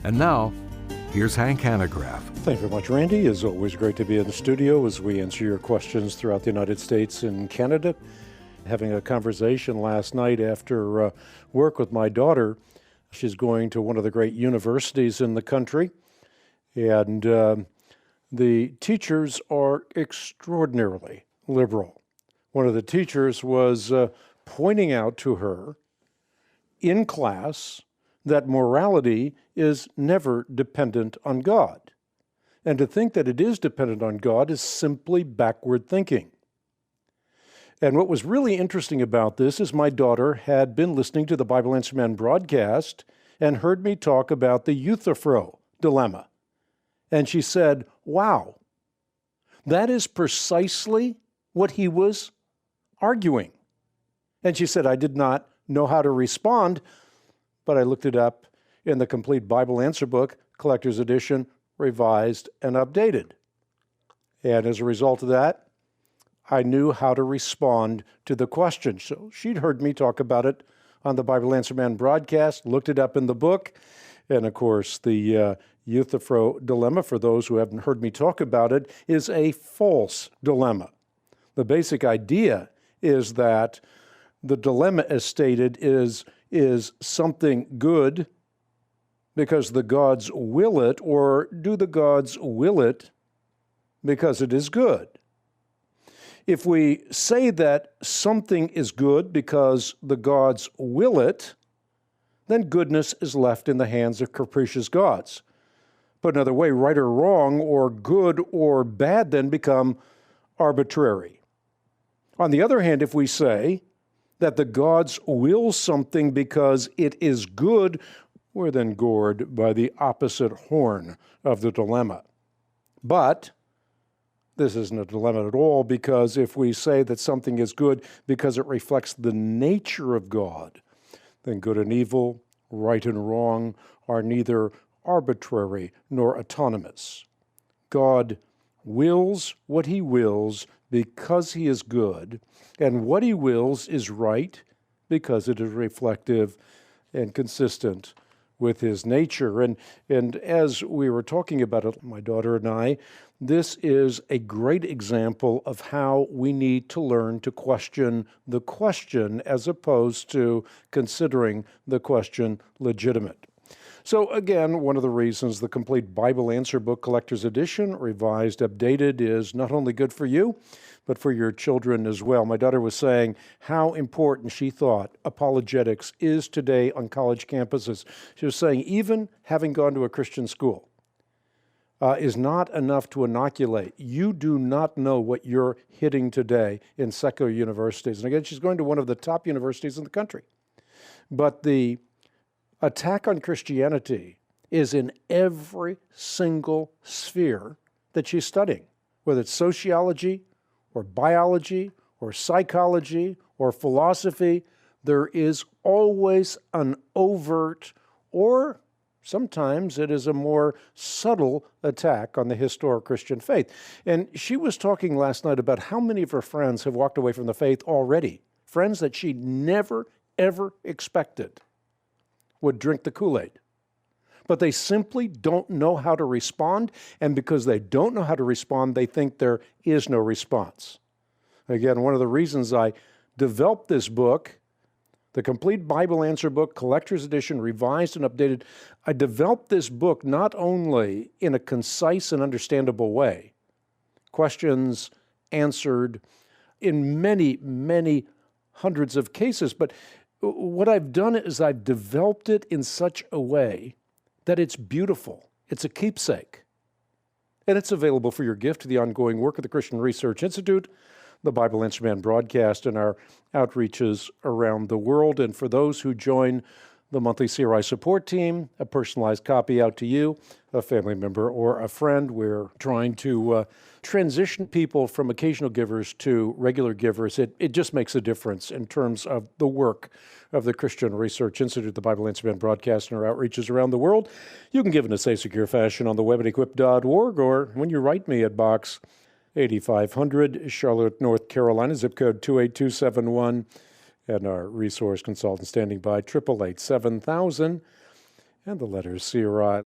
And now, here's Hank Hanegraaff. Thank you very much, Randy. It's always great to be in the studio as we answer your questions throughout the United States and Canada. Having a conversation last night after work with my daughter. She's going to one of the great universities in the country, and the teachers are extraordinarily liberal. One of the teachers was pointing out to her in class that morality is never dependent on God. And to think that it is dependent on God is simply backward thinking. And what was really interesting about this is my daughter had been listening to the Bible Answer Man broadcast and heard me talk about the Euthyphro dilemma. And she said, wow, that is precisely what he was arguing. And she said, I did not know how to respond, but I looked it up in the Complete Bible Answer Book, Collector's Edition, revised and updated. And as a result of that, I knew how to respond to the question. So she'd heard me talk about it on the Bible Answer Man broadcast, looked it up in the book, and of course the Euthyphro dilemma, for those who haven't heard me talk about it, is a false dilemma. The basic idea is that the dilemma, as stated, is something good because the gods will it, or do the gods will it because it is good? If we say that something is good because the gods will it, then goodness is left in the hands of capricious gods. Put another way, right or wrong, or good or bad, then become arbitrary. On the other hand, if we say that the gods will something because it is good, we're then gored by the opposite horn of the dilemma. But this isn't a dilemma at all, because if we say that something is good because it reflects the nature of God, then good and evil, right and wrong, are neither arbitrary nor autonomous. God wills what he wills because he is good, and what he wills is right because it is reflective and consistent with his nature. And as we were talking about it, my daughter and I, this is a great example of how we need to learn to question the question as opposed to considering the question legitimate. So again, one of the reasons the Complete Bible Answer Book Collector's Edition, revised, updated, is not only good for you, but for your children as well. My daughter was saying how important she thought apologetics is today on college campuses. She was saying even having gone to a Christian school is not enough to inoculate. You do not know what you're hitting today in secular universities. And again, she's going to one of the top universities in the country. But the attack on Christianity is in every single sphere that she's studying, whether it's sociology or biology or psychology or philosophy. There is always an overt, or sometimes it is a more subtle attack on the historic Christian faith. And she was talking last night about how many of her friends have walked away from the faith already, friends that she never, ever expected would drink the Kool-Aid. But they simply don't know how to respond, and because they don't know how to respond, they think there is no response. Again, one of the reasons I developed this book, the Complete Bible Answer Book, Collector's Edition, revised and updated, I developed this book not only in a concise and understandable way, questions answered in many, many hundreds of cases, but what I've done is I've developed it in such a way that it's beautiful. It's a keepsake. And it's available for your gift to the ongoing work of the Christian Research Institute, the Bible Answer Man broadcast, and our outreaches around the world. And for those who join the monthly CRI support team, a personalized copy out to you, a family member, or a friend. We're trying to transition people from occasional givers to regular givers. It just makes a difference in terms of the work of the Christian Research Institute, the Bible Answer Man broadcast, and our outreaches around the world. You can give in a safe, secure fashion on the web at equip.org, or when you write me at Box 8500, Charlotte, North Carolina, zip code 28271, and our resource consultant standing by, 888-7000, and the letters CRI.